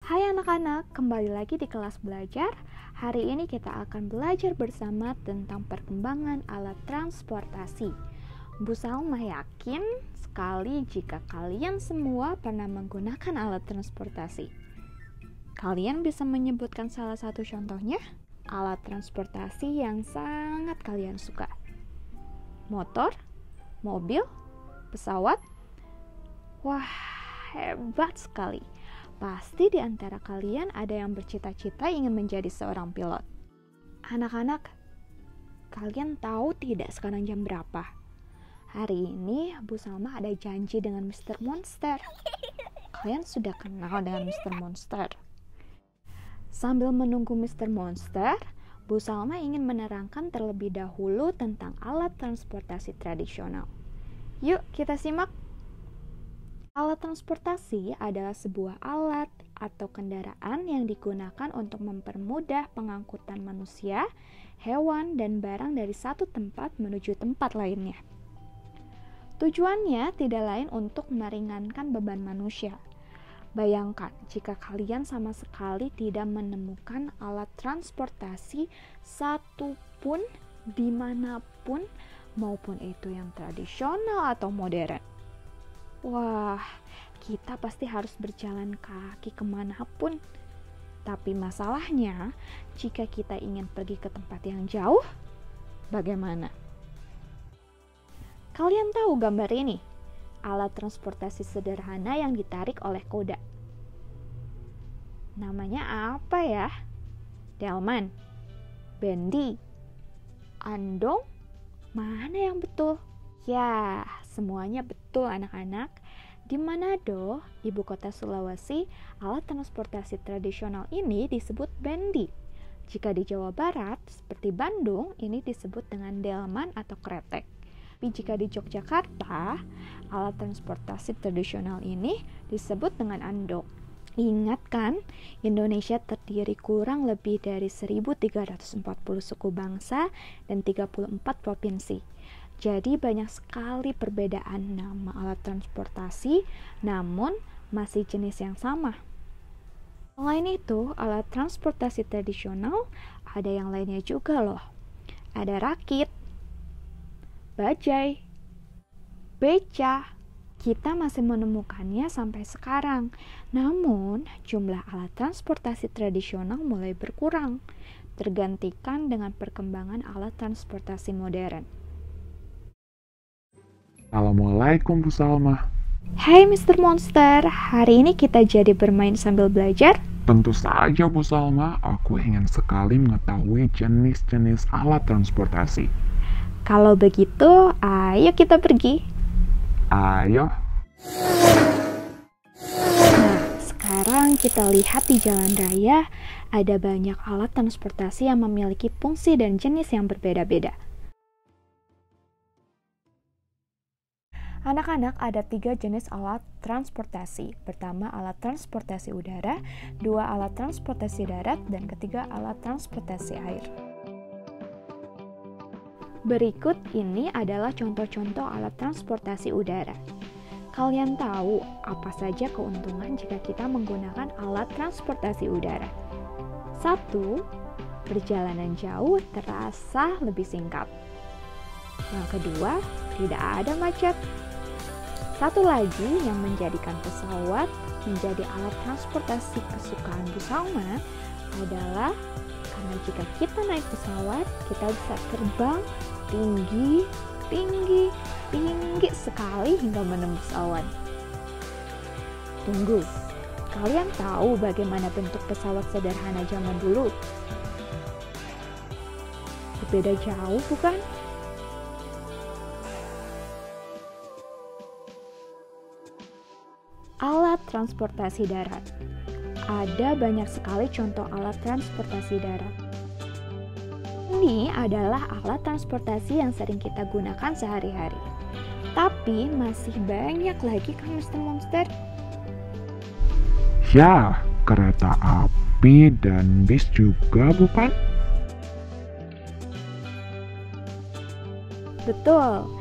Hai anak-anak, kembali lagi di kelas belajar. Hari ini kita akan belajar bersama tentang perkembangan alat transportasi. Bu Salma yakin sekali jika kalian semua pernah menggunakan alat transportasi. Kalian bisa menyebutkan salah satu contohnya? Alat transportasi yang sangat kalian suka. Motor, mobil, pesawat. Wah, hebat sekali. Pasti di antara kalian ada yang bercita-cita ingin menjadi seorang pilot. Anak-anak, kalian tahu tidak sekarang jam berapa? Hari ini Bu Salma ada janji dengan Mr. Monster. Kalian sudah kenal dengan Mr. Monster. Sambil menunggu Mr. Monster, Bu Salma ingin menerangkan terlebih dahulu tentang alat transportasi tradisional. Yuk kita simak. Alat transportasi adalah sebuah alat atau kendaraan yang digunakan untuk mempermudah pengangkutan manusia, hewan, dan barang dari satu tempat menuju tempat lainnya. Tujuannya tidak lain untuk meringankan beban manusia. Bayangkan jika kalian sama sekali tidak menemukan alat transportasi satupun dimanapun, maupun itu yang tradisional atau modern. Wah, kita pasti harus berjalan kaki kemanapun. Tapi masalahnya, jika kita ingin pergi ke tempat yang jauh, bagaimana? Kalian tahu gambar ini? Alat transportasi sederhana yang ditarik oleh kuda. Namanya apa ya? Delman, Bendy, Andong? Mana yang betul? Ya, semuanya betul anak-anak. Di Manado, ibu kota Sulawesi, alat transportasi tradisional ini disebut Bendy. Jika di Jawa Barat, seperti Bandung, ini disebut dengan delman atau kretek. Tapi jika di Yogyakarta, alat transportasi tradisional ini disebut dengan andong. Ingat kan, Indonesia terdiri kurang lebih dari 1340 suku bangsa dan 34 provinsi. Jadi banyak sekali perbedaan nama alat transportasi, namun masih jenis yang sama. Selain itu, alat transportasi tradisional ada yang lainnya juga loh. Ada rakit, bajai, beca. Kita masih menemukannya sampai sekarang. Namun, jumlah alat transportasi tradisional mulai berkurang, tergantikan dengan perkembangan alat transportasi modern. Assalamualaikum Bu Salma. Hai Mr. Monster, hari ini kita jadi bermain sambil belajar? Tentu saja Bu Salma, aku ingin sekali mengetahui jenis-jenis alat transportasi. Kalau begitu, ayo kita pergi. Ayo. Nah, sekarang kita lihat di jalan raya, ada banyak alat transportasi yang memiliki fungsi dan jenis yang berbeda-beda. Anak-anak, ada 3 jenis alat transportasi. Pertama, alat transportasi udara, 2 alat transportasi darat, dan ketiga alat transportasi air. Berikut ini adalah contoh-contoh alat transportasi udara. Kalian tahu apa saja keuntungan jika kita menggunakan alat transportasi udara? 1. Perjalanan jauh terasa lebih singkat. Yang kedua, tidak ada macet. Satu lagi yang menjadikan pesawat menjadi alat transportasi kesukaan Bu Salma adalah karena jika kita naik pesawat, kita bisa terbang tinggi sekali hingga menembus awan. Tunggu, kalian tahu bagaimana bentuk pesawat sederhana zaman dulu? Berbeda jauh, bukan? Alat transportasi darat. Ada banyak sekali contoh alat transportasi darat. Ini adalah alat transportasi yang sering kita gunakan sehari-hari. Tapi masih banyak lagi kan Mr. Monster? Ya, kereta api dan bis juga bukan? Betul.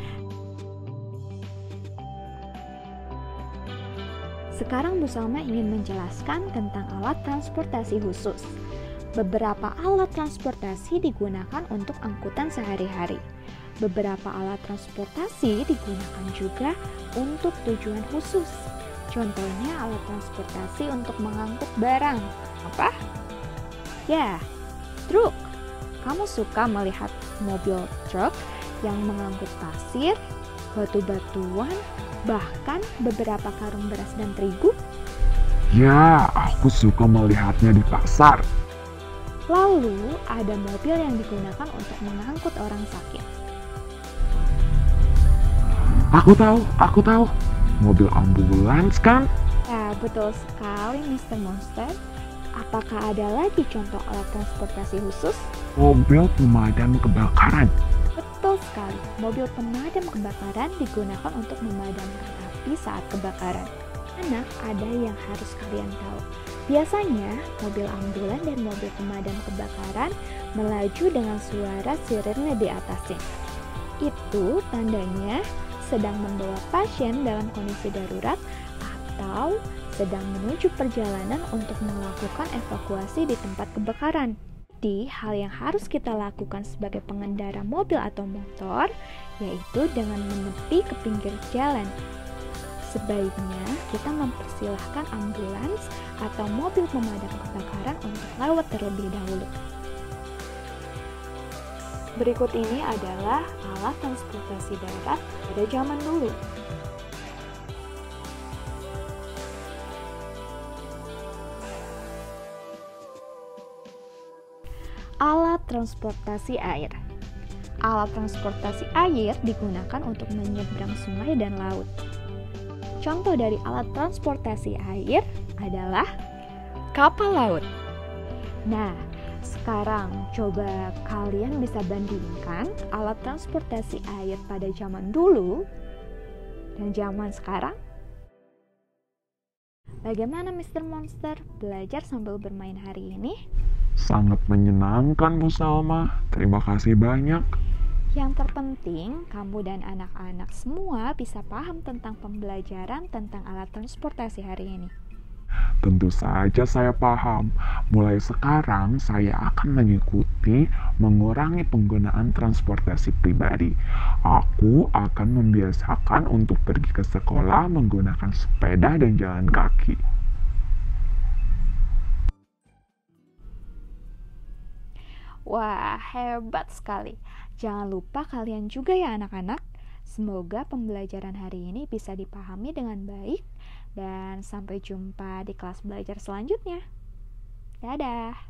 Sekarang Bu Salma ingin menjelaskan tentang alat transportasi khusus. Beberapa alat transportasi digunakan untuk angkutan sehari-hari. Beberapa alat transportasi digunakan juga untuk tujuan khusus. Contohnya alat transportasi untuk mengangkut barang. Apa? Ya, truk. Kamu suka melihat mobil truk yang mengangkut pasir, batu-batuan, bahkan beberapa karung beras dan terigu? Ya, aku suka melihatnya di pasar. Lalu, ada mobil yang digunakan untuk mengangkut orang sakit. Aku tahu. Mobil ambulans kan? Ya, betul sekali Mr. Monster. Apakah ada lagi contoh alat transportasi khusus? Mobil pemadam kebakaran. Betul sekali, mobil pemadam kebakaran digunakan untuk memadamkan api saat kebakaran. Anak, ada yang harus kalian tahu. Biasanya, mobil ambulan dan mobil pemadam kebakaran melaju dengan suara sirene di atasnya. Itu tandanya sedang membawa pasien dalam kondisi darurat atau sedang menuju perjalanan untuk melakukan evakuasi di tempat kebakaran. Jadi, hal yang harus kita lakukan sebagai pengendara mobil atau motor yaitu dengan menepi ke pinggir jalan. Sebaiknya kita mempersilahkan ambulans atau mobil pemadam kebakaran untuk lewat terlebih dahulu. Berikut ini adalah alat transportasi darat pada zaman dulu. Alat transportasi air. Alat transportasi air digunakan untuk menyeberang sungai dan laut. Contoh dari alat transportasi air adalah kapal laut. Nah, sekarang coba kalian bisa bandingkan alat transportasi air pada zaman dulu dan zaman sekarang. Bagaimana Mr. Monster belajar sambil bermain hari ini? Sangat menyenangkan, Bu Salma. Terima kasih banyak. Yang terpenting, kamu dan anak-anak semua bisa paham tentang pembelajaran tentang alat transportasi hari ini. Tentu saja saya paham. Mulai sekarang saya akan mengikuti mengurangi penggunaan transportasi pribadi. Aku akan membiasakan untuk pergi ke sekolah menggunakan sepeda dan jalan kaki. Wah, hebat sekali. Jangan lupa kalian juga ya anak-anak. Semoga pembelajaran hari ini bisa dipahami dengan baik dan sampai jumpa di kelas belajar selanjutnya. Dadah.